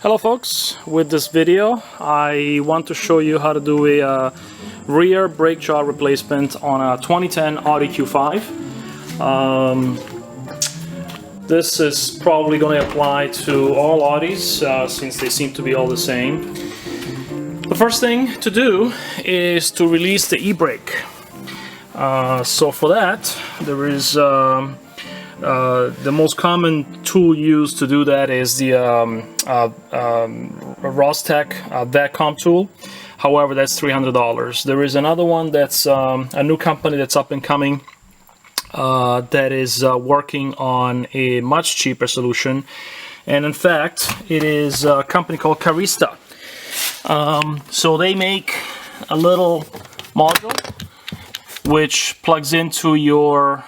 Hello folks, with this video I want to show you how to do a rear brake jaw replacement on a 2010 Audi Q5. This is probably going to apply to all Audis since they seem to be all the same. The first thing to do is to release the e-brake. So for that there is the most common tool used to do that is the Rostec VACCOM tool. However, that's $300. There is another one that's a new company that's up and coming that is working on a much cheaper solution, and in fact it is a company called Carista. So they make a little module which plugs into your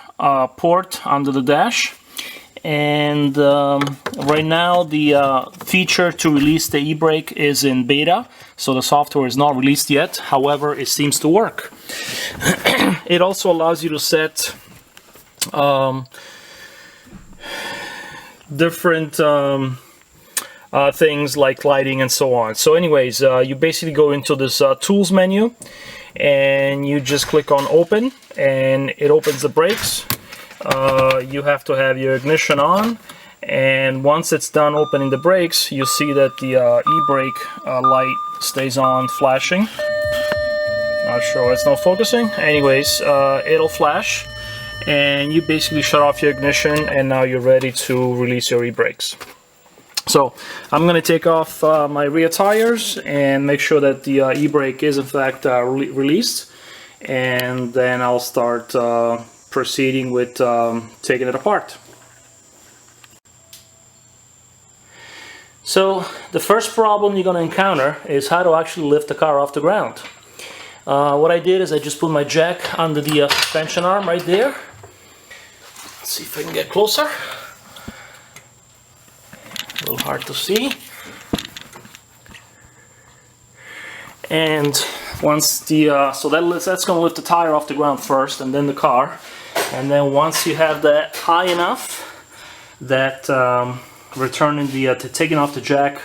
port under the dash, and right now the feature to release the e-brake is in beta, so the software is not released yet. However, it seems to work. It also allows you to set different things like lighting and so on. So anyways, you basically go into this tools menu and you just click on open, and it opens the brakes. You have to have your ignition on, and once it's done opening the brakes, you see that the e-brake light stays on flashing. Not sure, it's not focusing. Anyways, it'll flash and you basically shut off your ignition, and now you're ready to release your e-brakes. So I'm going to take off my rear tires and make sure that the e-brake is in fact released, and then I'll start proceeding with taking it apart. So the first problem you're going to encounter is how to actually lift the car off the ground. What I did is I just put my jack under the suspension arm right there. Let's see if I can get closer. A little hard to see. And once the so that's going to lift the tire off the ground first, and then the car. And then once you have that high enough that returning the taking off the jack,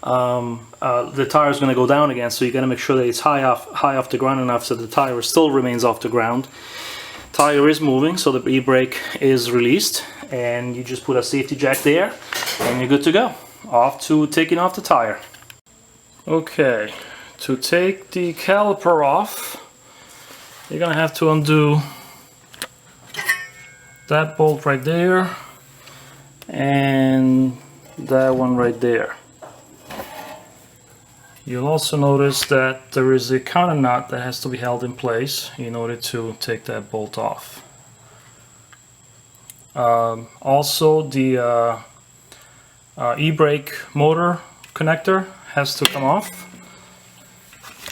the tire is going to go down again. So you got to make sure that it's high off the ground enough so the tire still remains off the ground. Tire is moving, so the e-brake is released, and you just put a safety jack there and you're good to go. Off to taking off the tire. Okay, to take the caliper off, you're gonna have to undo that bolt right there and that one right there. You'll also notice that there is a counter nut that has to be held in place in order to take that bolt off. Also, the e-brake motor connector has to come off,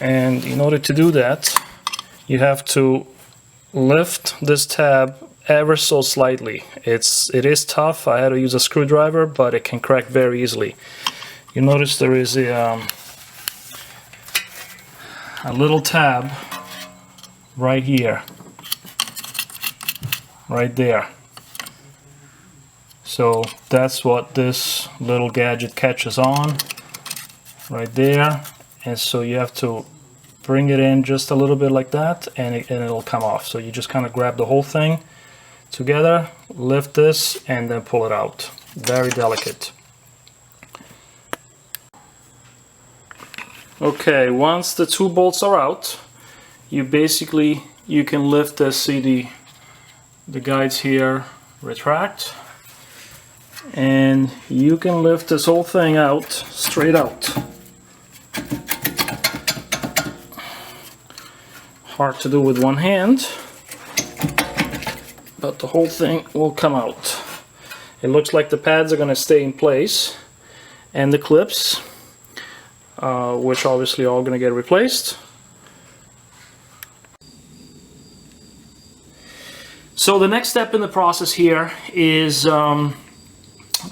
and in order to do that you have to lift this tab ever so slightly. It is tough. I had to use a screwdriver, but it can crack very easily. You notice there is a little tab right here, right there. So that's what this little gadget catches on right there, and so you have to bring it in just a little bit like that, and it'll come off. So you just kind of grab the whole thing together, lift this, and then pull it out. Very delicate. Okay, once the two bolts are out, you can lift this. See the guides here retract, and you can lift this whole thing out, straight out. Hard to do with one hand, but the whole thing will come out. It looks like the pads are going to stay in place, and the clips, which obviously are all going to get replaced. So the next step in the process here is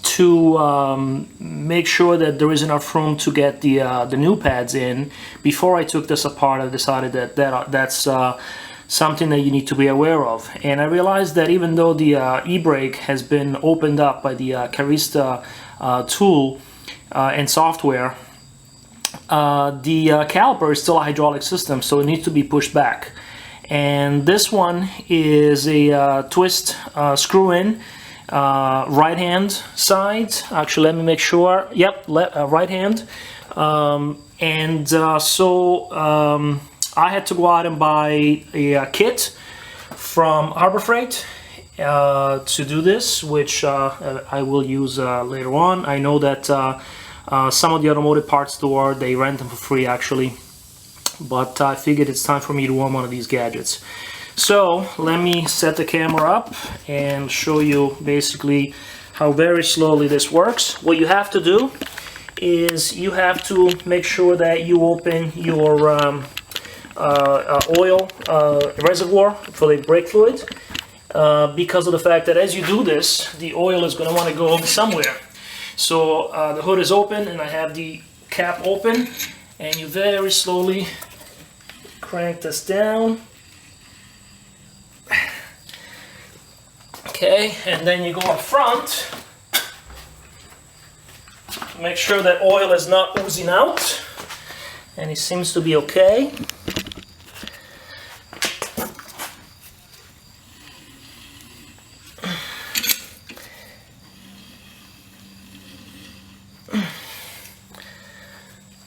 to make sure that there is enough room to get the new pads in. Before I took this apart, I decided that that's something that you need to be aware of. And I realized that even though the e-brake has been opened up by the Carista tool, and software, the caliper is still a hydraulic system, so it needs to be pushed back. And this one is a twist screw-in right hand side. Actually, let me make sure. Yep, right hand. I had to go out and buy a kit from Harbor Freight to do this, which I will use later on. I know that some of the automotive parts store, they rent them for free actually, but I figured it's time for me to own one of these gadgets. So let me set the camera up and show you basically how very slowly this works. What you have to do is you have to make sure that you open your oil reservoir for the brake fluid, because of the fact that as you do this, the oil is going to want to go somewhere. So the hood is open and I have the cap open, and you very slowly crank this down. Okay, and then you go up front, make sure that oil is not oozing out, and it seems to be okay.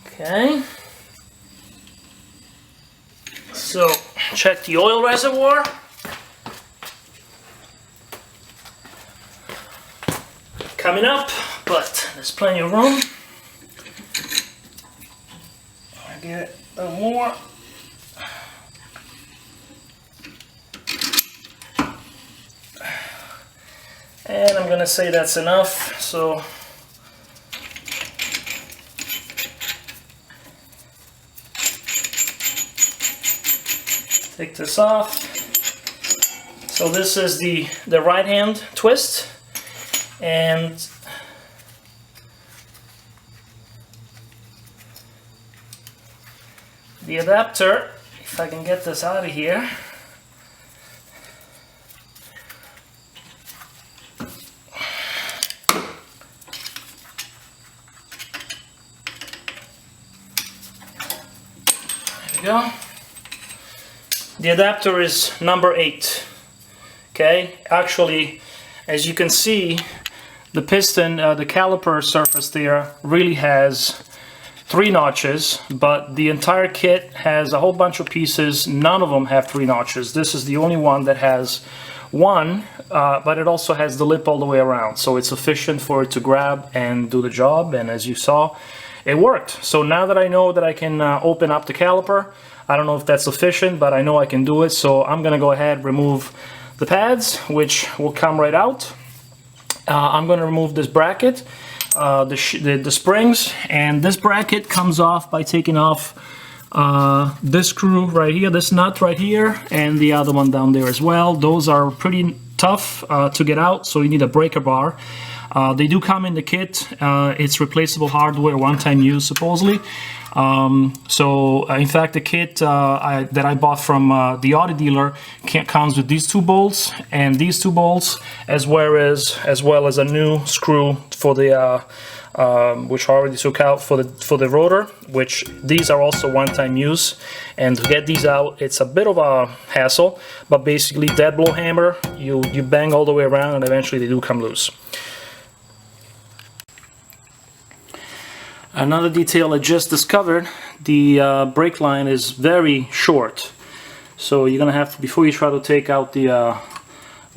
Okay, so check the oil reservoir. Coming up, but there's plenty of room. I get a little more. And I'm gonna say that's enough. So take this off. So this is the right hand twist, and the adapter, if I can get this out of here. There we go. The adapter is number 8. Okay, actually, as you can see, the piston, the caliper surface there really has 3 notches, but the entire kit has a whole bunch of pieces. None of them have 3 notches. This is the only one that has 1, but it also has the lip all the way around, so it's sufficient for it to grab and do the job. And as you saw, it worked. So now that I know that I can open up the caliper, I don't know if that's sufficient, but I know I can do it. So I'm gonna go ahead and remove the pads, which will come right out. I'm gonna remove this bracket, the springs, and this bracket comes off by taking off this screw right here, this nut right here, and the other one down there as well. Those are pretty tough to get out, so you need a breaker bar. They do come in the kit. It's replaceable hardware, one-time use supposedly. In fact, the kit that I bought from the Audi dealer comes with these 2 bolts and these 2 bolts, as well as a new screw for the which I already took out for the rotor, which these are also one-time use. And to get these out, it's a bit of a hassle, but basically dead blow hammer, you bang all the way around and eventually they do come loose. Another detail I just discovered, the brake line is very short. So you're gonna have to, before you try to take out the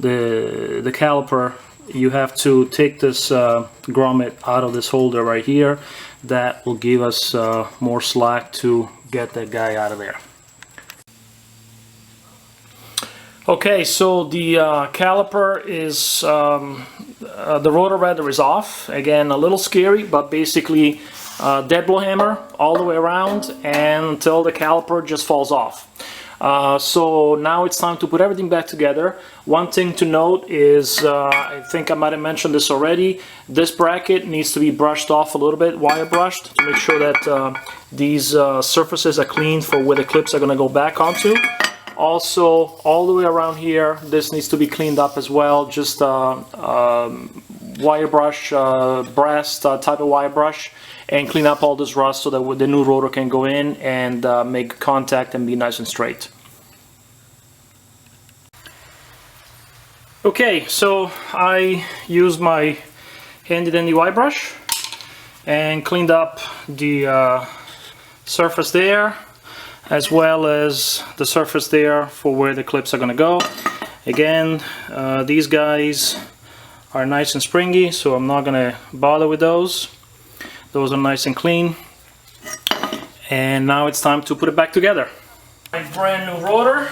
caliper, you have to take this grommet out of this holder right here. That will give us more slack to get that guy out of there. Okay, so the caliper is, the rotor rather is off. Again, a little scary, but basically dead blow hammer all the way around and until the caliper just falls off. So now it's time to put everything back together. One thing to note is, I think I might have mentioned this already, this bracket needs to be brushed off a little bit, wire brushed, to make sure that these surfaces are clean for where the clips are going to go back onto. Also, all the way around here, this needs to be cleaned up as well, just wire brush, brass type of wire brush, and clean up all this rust so that the new rotor can go in and make contact and be nice and straight. Okay, so I used my handy dandy wire brush and cleaned up the surface there, as well as the surface there for where the clips are going to go. Again, these guys are nice and springy, so I'm not going to bother with those. Those are nice and clean. And now it's time to put it back together. My brand new rotor.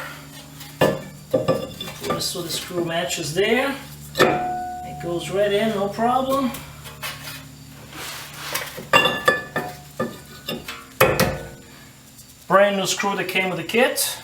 Put it so the screw matches there. It goes right in, no problem. Brand new screw that came with the kit.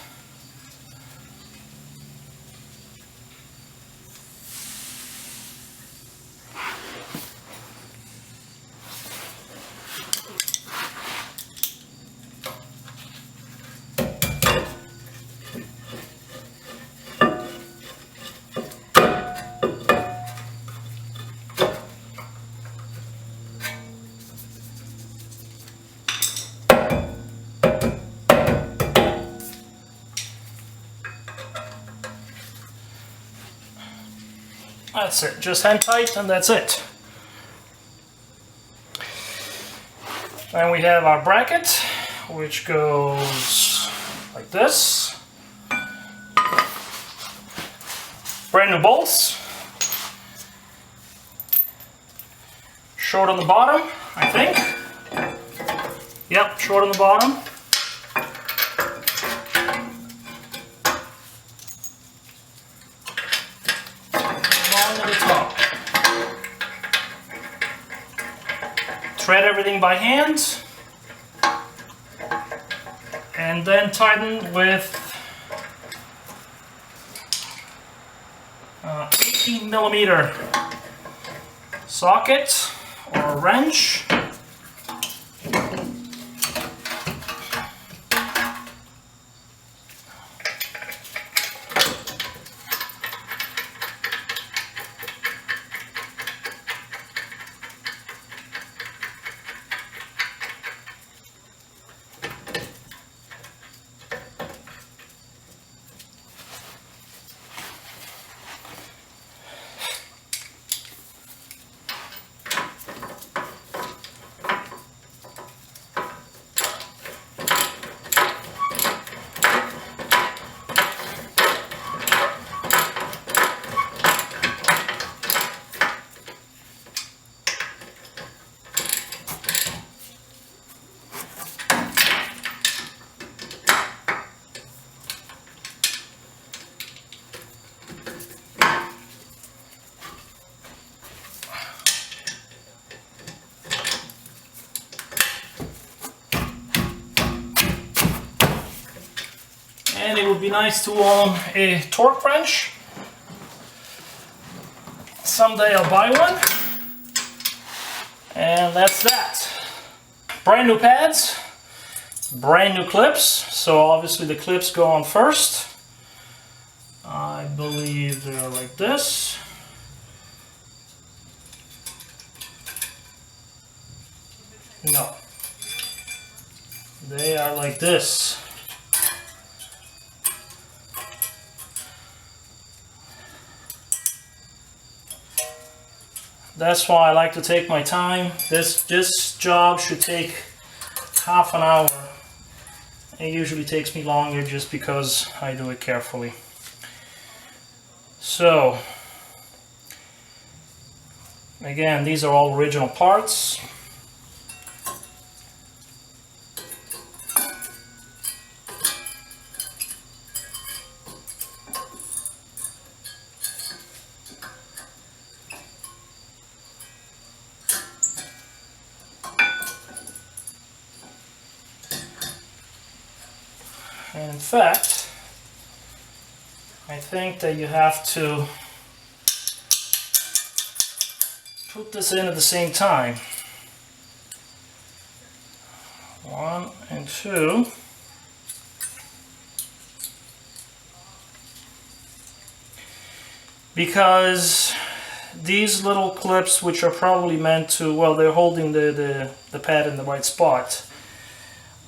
That's it, just hand tight and that's it. Then we have our bracket, which goes like this. Brand new bolts. Short on the bottom, I think. Yep, short on the bottom. Thread everything by hand and then tighten with 18mm socket or wrench. And it would be nice to own a torque wrench. Someday I'll buy one. And that's that. Brand new pads, brand new clips. So obviously the clips go on first. I believe they're like this. No. They are like this. That's why I like to take my time. This job should take half an hour. It usually takes me longer just because I do it carefully. So, again, these are all original parts. And in fact, I think that you have to put this in at the same time. 1 and 2. Because these little clips, which are probably meant to, well, they're holding the pad in the right spot.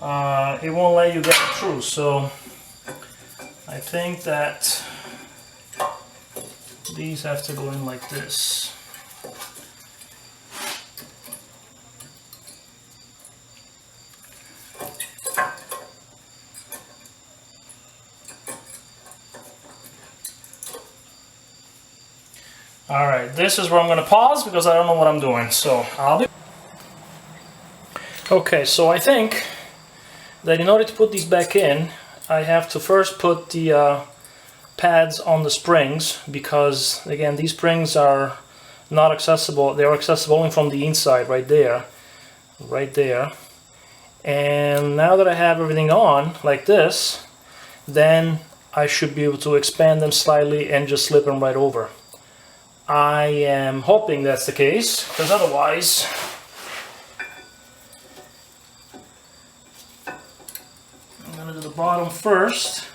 It won't let you get it through, so I think that these have to go in like this. Alright, this is where I'm going to pause because I don't know what I'm doing, so I'll be... Okay, so I think that in order to put these back in, I have to first put the pads on the springs, because again, these springs are not accessible. They're accessible only from the inside, right there. And now that I have everything on like this, then I should be able to expand them slightly and just slip them right over. I am hoping that's the case, because otherwise I'm going to do the bottom first.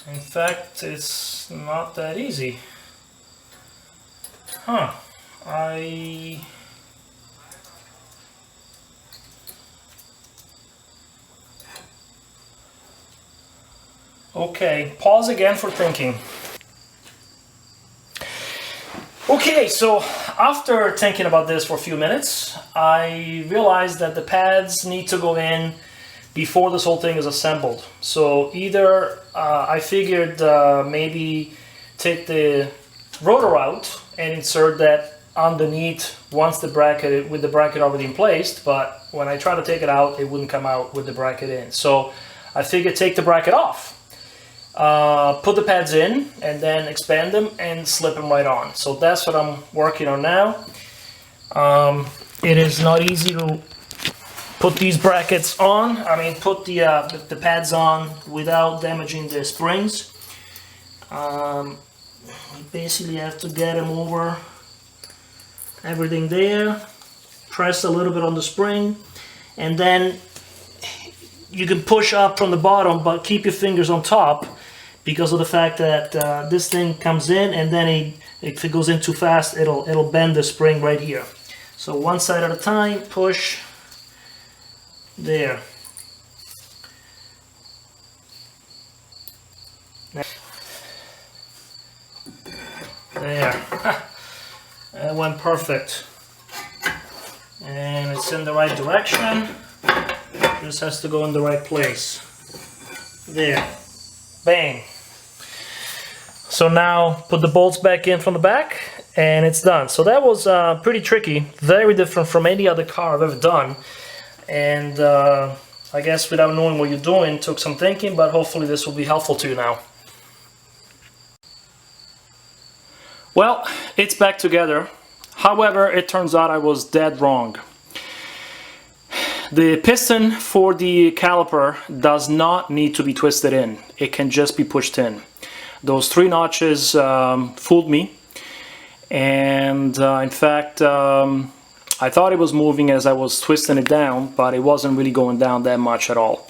In fact, it's not that easy. Okay, pause again for thinking. Okay, so after thinking about this for a few minutes, I realized that the pads need to go in before this whole thing is assembled. So either I figured maybe take the rotor out and insert that underneath once the bracket, with the bracket already in place, but when I try to take it out, it wouldn't come out with the bracket in. So I figured take the bracket off. Put the pads in and then expand them and slip them right on. So that's what I'm working on now. It is not easy to put these brackets on, put the pads on without damaging the springs. You basically have to get them over everything there, press a little bit on the spring, and then you can push up from the bottom, but keep your fingers on top, because of the fact that this thing comes in, and then if it goes in too fast, it'll bend the spring right here. So one side at a time, push, there. There. That went perfect. And it's in the right direction. Just has to go in the right place. There. Bang. So now put the bolts back in from the back and it's done. So that was pretty tricky, very different from any other car I've ever done. And I guess without knowing what you're doing, took some thinking, but hopefully this will be helpful to you now. Well, it's back together. However, it turns out I was dead wrong. The piston for the caliper does not need to be twisted in. It can just be pushed in. Those 3 notches fooled me. And in fact, I thought it was moving as I was twisting it down, but it wasn't really going down that much at all.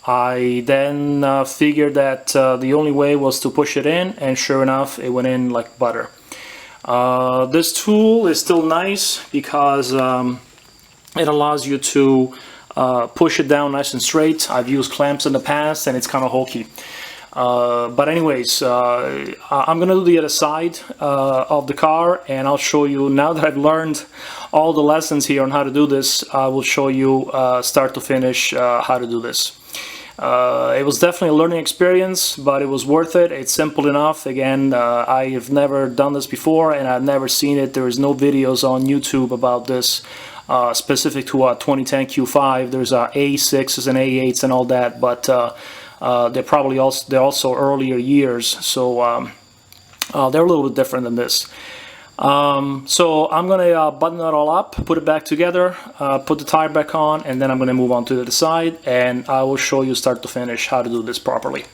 I then figured that the only way was to push it in, and sure enough, it went in like butter. This tool is still nice because it allows you to push it down nice and straight. I've used clamps in the past and it's kind of hokey. But anyways, I'm gonna do the other side of the car, and I'll show you, now that I've learned all the lessons here on how to do this, I will show you start to finish how to do this. It was definitely a learning experience, but it was worth it. It's simple enough. Again, I have never done this before and I've never seen it. There is no videos on YouTube about this specific to a 2010 Q5. There's A6s and A8s and all that, but they're also earlier years, so they're a little bit different than this. So I'm gonna button that all up, put it back together, put the tire back on, and then I'm gonna move on to the side, and I will show you start to finish how to do this properly.